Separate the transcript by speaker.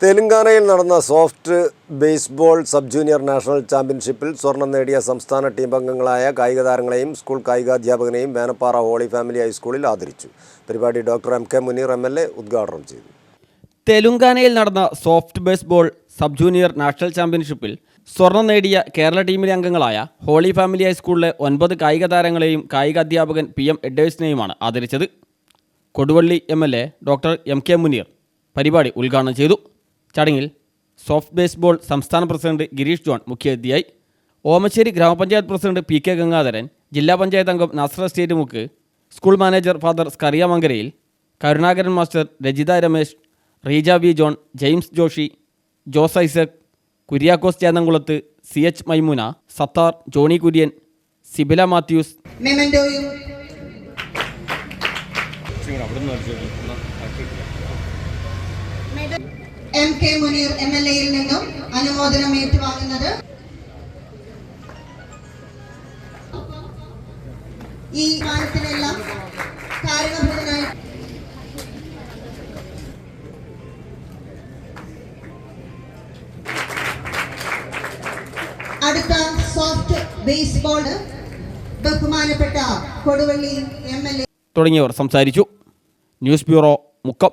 Speaker 1: തെലങ്കാനയിൽ നടന്ന soft baseball sub junior national ചാമ്പ്യൻഷിപ്പിൽ സ്വർണം നേടിയ സംസ്ഥാന ടീം അംഗങ്ങളായ കായിക താരങ്ങളെയും സ്കൂൾ കായികാധ്യാപകനെയും വേനപ്പാറ ഹോളി ഫാമിലി ഹൈസ്കൂളിൽ ആദരിച്ചു. പരിപാടി doctor M K Muneer MLA ഉദ്ഘാടനം ചെയ്തു.
Speaker 2: തെലങ്കാനയിൽ നടന്ന soft baseball sub junior national ചാമ്പ്യൻഷിപ്പിൽ സ്വർണം നേടിയ കേരള ടീമിലെ അംഗങ്ങളായ ഹോളി ഫാമിലി ഹൈസ്കൂളിലെ 9 കായിക താരങ്ങളെയും കായികാധ്യാപകൻ PM എഡ്വേഴ്സിനെയുമാണ് ആദരിച്ചത്. Koduvally MLA doctor M K Muneer പരിപാടി ഉദ്ഘാടനം ചെയ്തു. ചടങ്ങിൽ സോഫ്റ്റ് ബേസ്ബോൾ സംസ്ഥാന പ്രസിഡന്റ് ഗിരീഷ് ജോൺ മുഖ്യാതിഥിയായി. ഓമശ്ശേരി ഗ്രാമപഞ്ചായത്ത് പ്രസിഡന്റ് PK ഗംഗാധരൻ, ജില്ലാ പഞ്ചായത്ത് അംഗം Nasar estate Mukku, school manager father Scaria Mankarayil, Karunakaran master, Rajitha Ramesh, Reeja V John, James Joshy, Jose Isaac, Kuriakose Chennamkulathu, CH Maimuna, Sathar, Johny Kurian, Sibila Mathews,
Speaker 3: M K Muneer MLAയിൽ നിന്നും അനുമോദനം ഏറ്റുവാങ്ങുന്നത് ഈ മാനത്തിനെല്ലാം കാരണഭൂതനായി അടുത്ത സോഫ്റ്റ് ബേസ്ബോൾ ബഹുമാനപ്പെട്ട കൊടുവള്ളി MLA
Speaker 2: തുടങ്ങിയവർ സംസാരിച്ചു. News bureau, Mukkam.